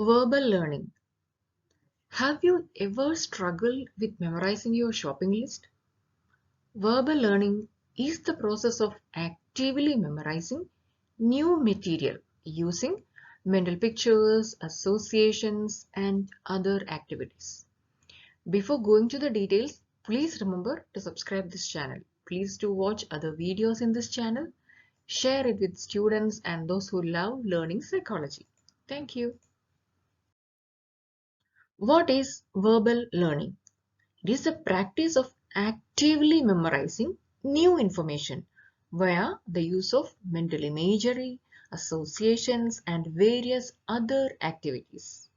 Verbal learning. Have you ever struggled with memorizing your shopping list? Verbal learning is the process of actively memorizing new material using mental pictures, associations, and other activities. Before going to the details, please remember to subscribe this channel. Please do watch other videos in this channel. Share it with students and those who love learning psychology. Thank you. What is verbal learning? It is the practice of actively memorizing new information via the use of mental imagery, associations, and various other activities.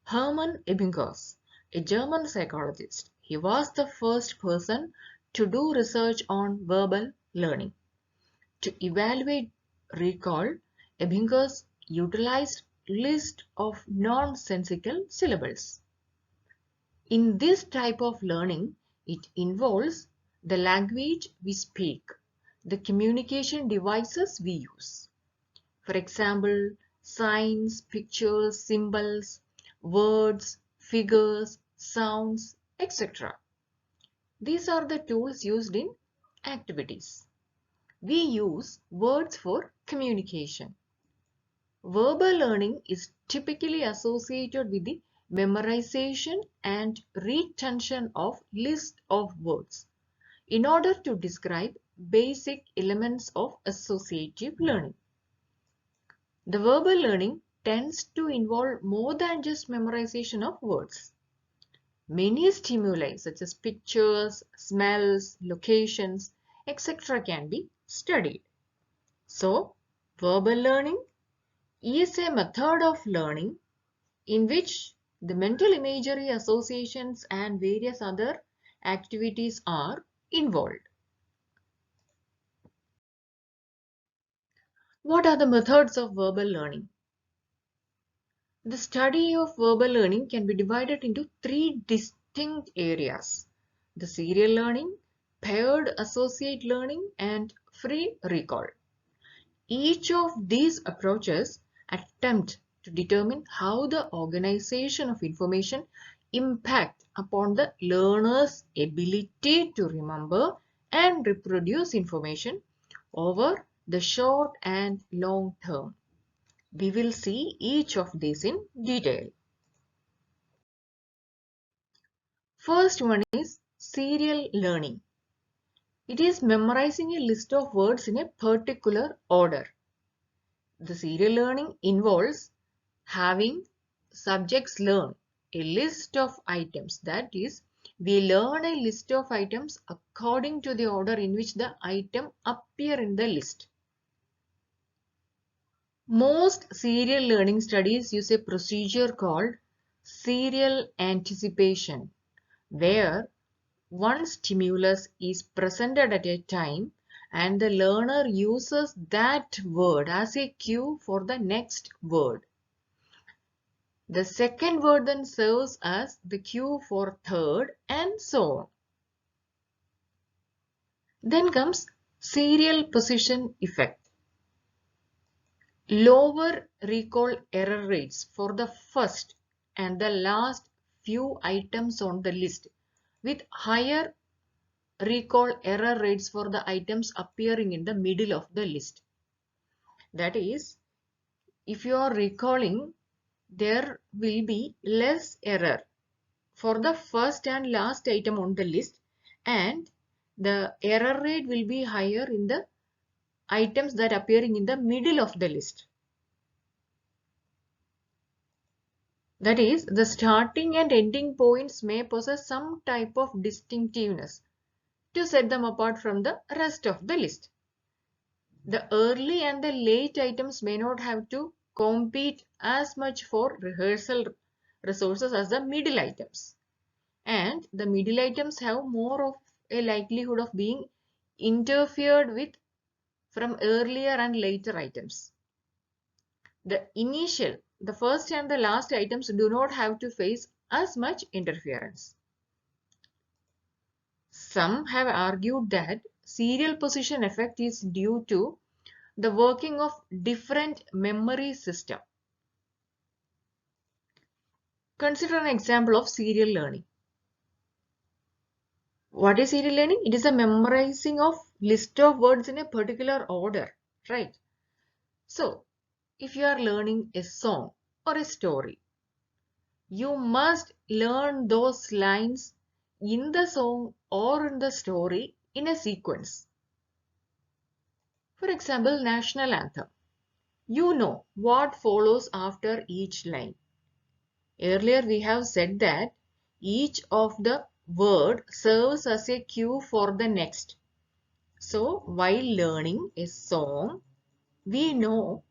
Hermann Ebbinghaus, a German psychologist, he was the first person to do research on verbal learning. To evaluate recall, Ebbinghaus utilized list of nonsensical syllables. In this type of learning, it involves the language we speak, the communication devices we use. For example, signs, pictures, symbols, words, figures, sounds, etc. These are the tools used in activities. We use words for communication. Verbal learning is typically associated with the memorization and retention of list of words in order to describe basic elements of associative learning. The verbal learning tends to involve more than just memorization of words. Many stimuli such as pictures, smells, locations, etc. can be studied. So, verbal learning is a method of learning in which the mental imagery, associations, and various other activities are involved. What are the methods of verbal learning? The study of verbal learning can be divided into three distinct areas: the serial learning, paired associate learning, and free recall. Each of these approaches attempt to determine how the organization of information impact upon the learner's ability to remember and reproduce information over the short and long term. We will see each of these in detail. First one is serial learning. It is memorizing a list of words in a particular order. The serial learning involves having subjects learn a list of items. That is, we learn a list of items according to the order in which the item appear in the list. Most serial learning studies use a procedure called serial anticipation, where one stimulus is presented at a time and the learner uses that word as a cue for the next word. The second word then serves as the cue for third, and so on. Then comes serial position effect. Lower recall error rates for the first and the last few items on the list, with higher recall error rates for the items appearing in the middle of the list. That is, if you are recalling, there will be less error for the first and last item on the list, and the error rate will be higher in the items that appearing in the middle of the list. That is, the starting and ending points may possess some type of distinctiveness to set them apart from the rest of the list. The early and the late items may not have to compete as much for rehearsal resources as the middle items. And the middle items have more of a likelihood of being interfered with from earlier and later items. The first and the last items do not have to face as much interference. Some have argued that serial position effect is due to the working of different memory system. Consider an example of serial learning. What is serial learning? It is a memorizing of list of words in a particular order, right? So, if you are learning a song or a story, you must learn those lines in the song or in the story in a sequence. For example, national anthem. You know what follows after each line. Earlier we have said that each of the word serves as a cue for the next. So while learning a song, we know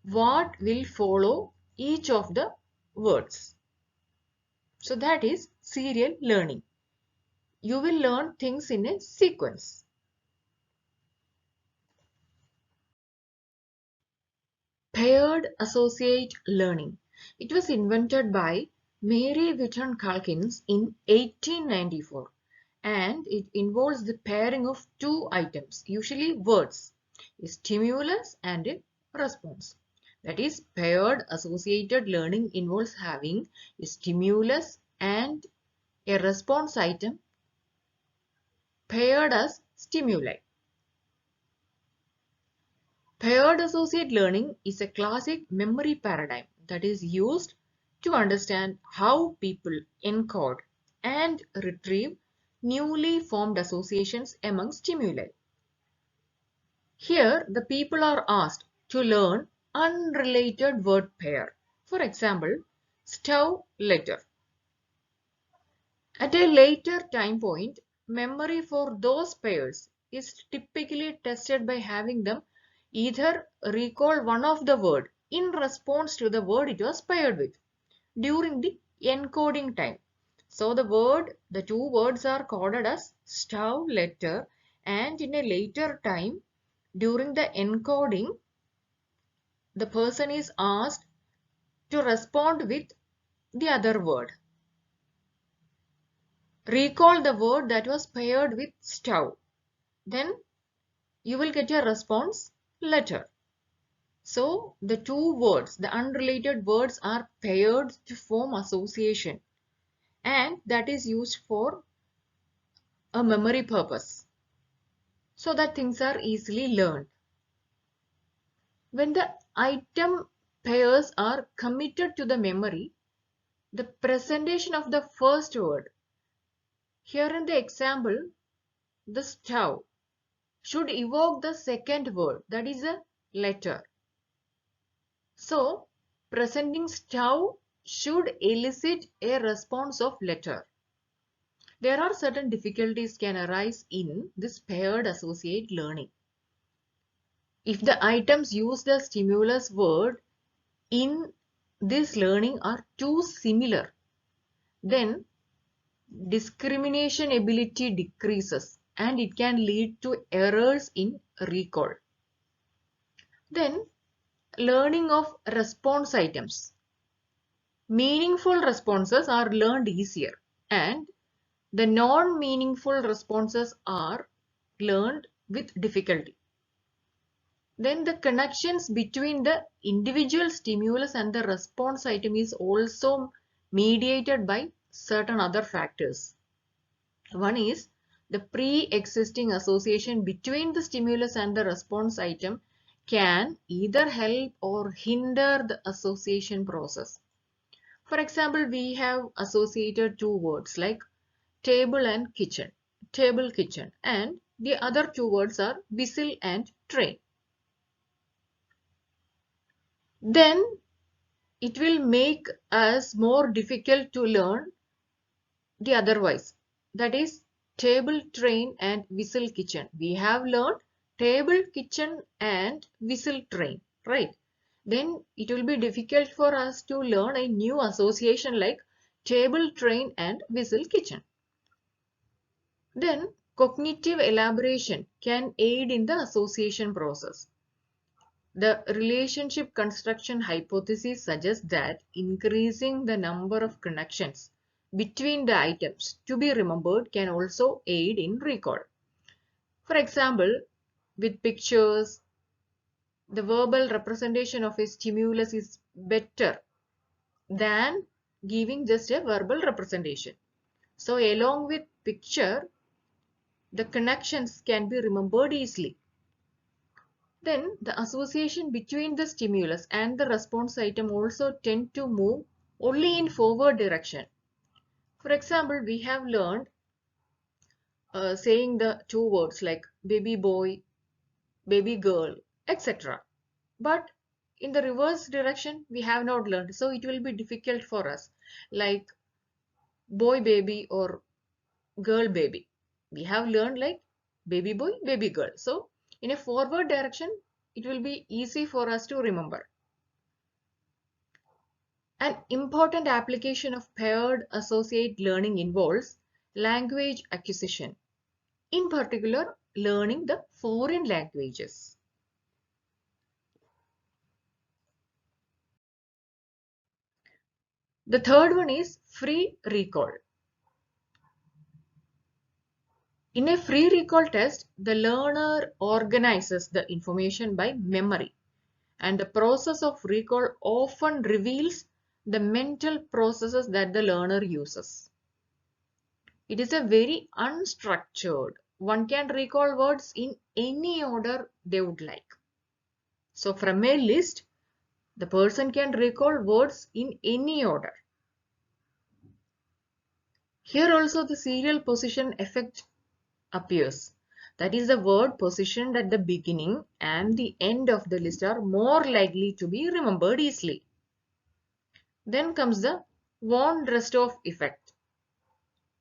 what will follow each of the words. So that is serial learning. You will learn things in a sequence. Paired associate learning. It was invented by Mary Whitton Calkins in 1894, and it involves the pairing of two items, usually words, a stimulus and a response. That is, paired associated learning involves having a stimulus and a response item paired as stimuli. Paired associate learning is a classic memory paradigm that is used to understand how people encode and retrieve newly formed associations among stimuli. Here, the people are asked to learn unrelated word pair. For example, stove, letter. At a later time point, memory for those pairs is typically tested by having them either recall one of the word in response to the word it was paired with during the encoding time. So the two words are coded as stove, letter, and in a later time during the encoding, the person is asked to respond with the other word. Recall the word that was paired with stove. Then you will get a response letter. So the two words, the unrelated words, are paired to form association, and that is used for a memory purpose so that things are easily learned. When the item pairs are committed to the memory, the presentation of the first word, here in the example, the stove, should evoke the second word, that is a letter. So, presenting stove should elicit a response of letter. There are certain difficulties can arise in this paired associate learning. If the items use the stimulus word in this learning are too similar, then discrimination ability decreases and it can lead to errors in recall. Then, learning of response items. Meaningful responses are learned easier and the non-meaningful responses are learned with difficulty. Then the connections between the individual stimulus and the response item is also mediated by certain other factors. One is the pre-existing association between the stimulus and the response item can either help or hinder the association process. For example, we have associated two words like table and kitchen, table, kitchen, and the other two words are whistle and train. Then it will make us more difficult to learn the otherwise. That is table, train, and whistle, kitchen. We have learned table, kitchen, and whistle, train, right? Then it will be difficult for us to learn a new association like table, train, and whistle, kitchen. Then cognitive elaboration can aid in the association process. The relationship construction hypothesis suggests that increasing the number of connections between the items to be remembered can also aid in recall. For example, with pictures, the verbal representation of a stimulus is better than giving just a verbal representation. So along with picture, the connections can be remembered easily. Then the association between the stimulus and the response item also tend to move only in forward direction. For example, we have learned saying the two words like baby boy, baby girl, etc. But in the reverse direction, we have not learned. So it will be difficult for us, like boy baby or girl baby. We have learned like baby boy, baby girl. So in a forward direction, it will be easy for us to remember. An important application of paired associate learning involves language acquisition, in particular learning the foreign languages. The third one is free recall. In a free recall test, the learner organizes the information by memory, and the process of recall often reveals the mental processes that the learner uses. It is a very unstructured. One can recall words in any order they would like. So from a list, the person can recall words in any order. Here also the serial position effect appears. That is, the word positioned at the beginning and the end of the list are more likely to be remembered easily. Then comes the von Restov effect.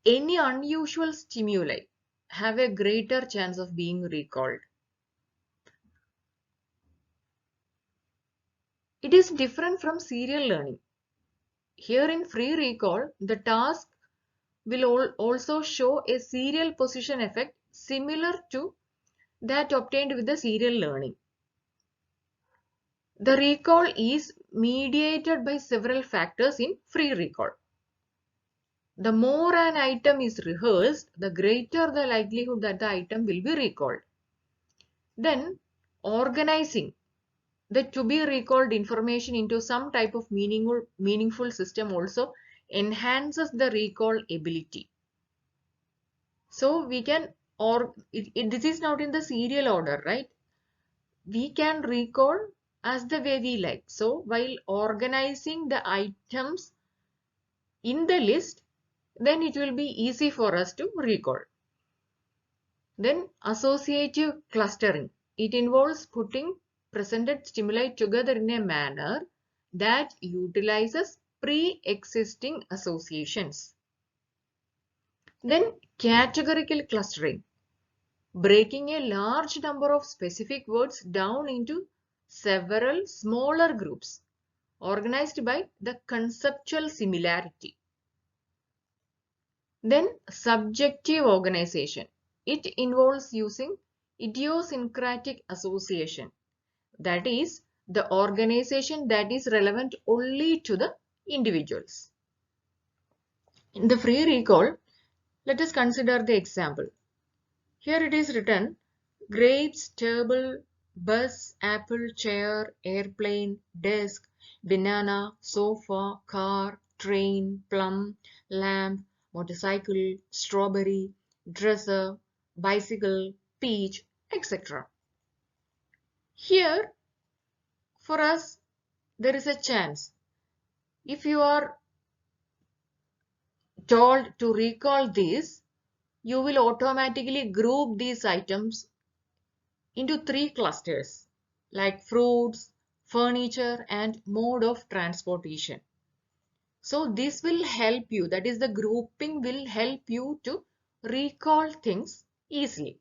Any unusual stimuli have a greater chance of being recalled. It is different from serial learning. Here in free recall, the task will also show a serial position effect similar to that obtained with the serial learning. The recall is mediated by several factors in free recall. The more an item is rehearsed, the greater the likelihood that the item will be recalled. Then, organizing the to be recalled information into some type of meaningful system also enhances the recall ability. So we can, this is not in the serial order, right? We can recall as the way we like. So while organizing the items in the list, then it will be easy for us to recall. Then associative clustering. It involves putting presented stimuli together in a manner that utilizes pre-existing associations. Then categorical clustering. Breaking a large number of specific words down into several smaller groups organized by the conceptual similarity. Then subjective organization. It involves using idiosyncratic association. That is, the organization that is relevant only to the individuals. In the free recall, let us consider the example. Here it is written, grapes, table, bus, apple, chair, airplane, desk, banana, sofa, car, train, plum, lamp, motorcycle, strawberry, dresser, bicycle, peach, etc. Here, for us, there is a chance. If you are told to recall this, you will automatically group these items into three clusters like fruits, furniture, and mode of transportation. So this will help you, that is, the grouping will help you to recall things easily.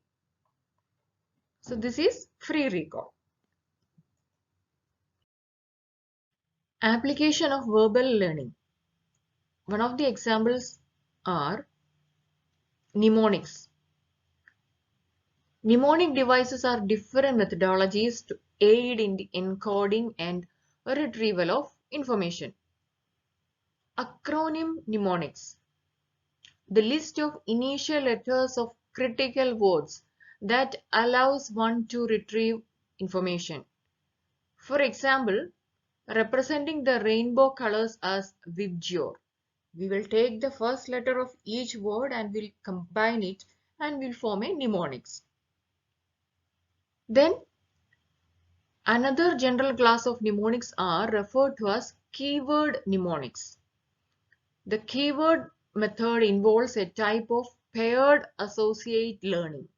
So this is free recall. Application of verbal learning. One of the examples are mnemonics. Mnemonic devices are different methodologies to aid in the encoding and retrieval of information. Acronym mnemonics. The list of initial letters of critical words that allows one to retrieve information. For example, representing the rainbow colors as VIBGYOR. We will take the first letter of each word and we'll combine it and we'll form a mnemonics. Then another general class of mnemonics are referred to as keyword mnemonics. The keyword method involves a type of paired associate learning,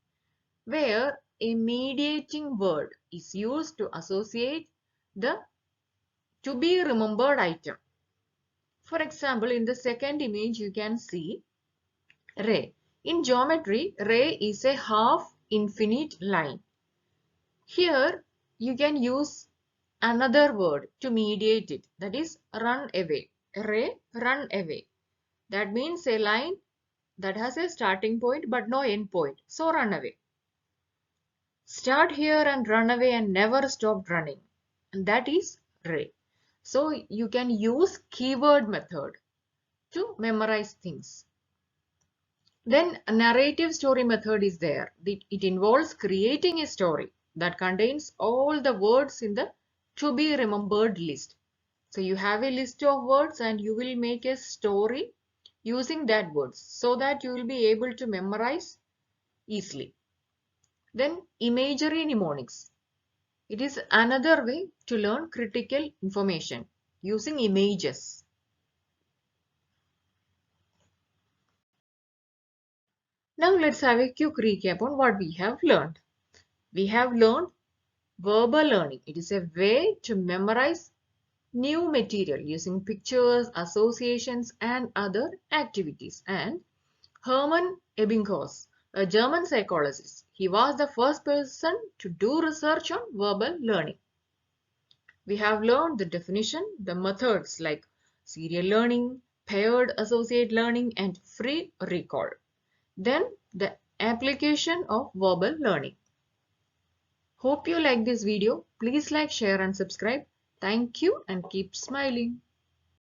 where a mediating word is used to associate the to be remembered item. For example, in the second image you can see ray. In geometry, ray is a half infinite line. Here you can use another word to mediate it, that is run away. Ray, run away. That means a line that has a starting point but no end point. So run away. Start here and run away and never stop running. And that is ray. So you can use keyword method to memorize things. Then a narrative story method is there. It involves creating a story that contains all the words in the to be remembered list. So you have a list of words and you will make a story using that words so that you will be able to memorize easily. Then imagery mnemonics. It is another way to learn critical information using images. Now let's have a quick recap on what we have learned. We have learned verbal learning. It is a way to memorize new material using pictures, associations and other activities. And Hermann Ebbinghaus, a German psychologist, he was the first person to do research on verbal learning. We have learned the definition, the methods like serial learning, paired associate learning and free recall. Then the application of verbal learning. Hope you like this video. Please like, share and subscribe. Thank you and keep smiling.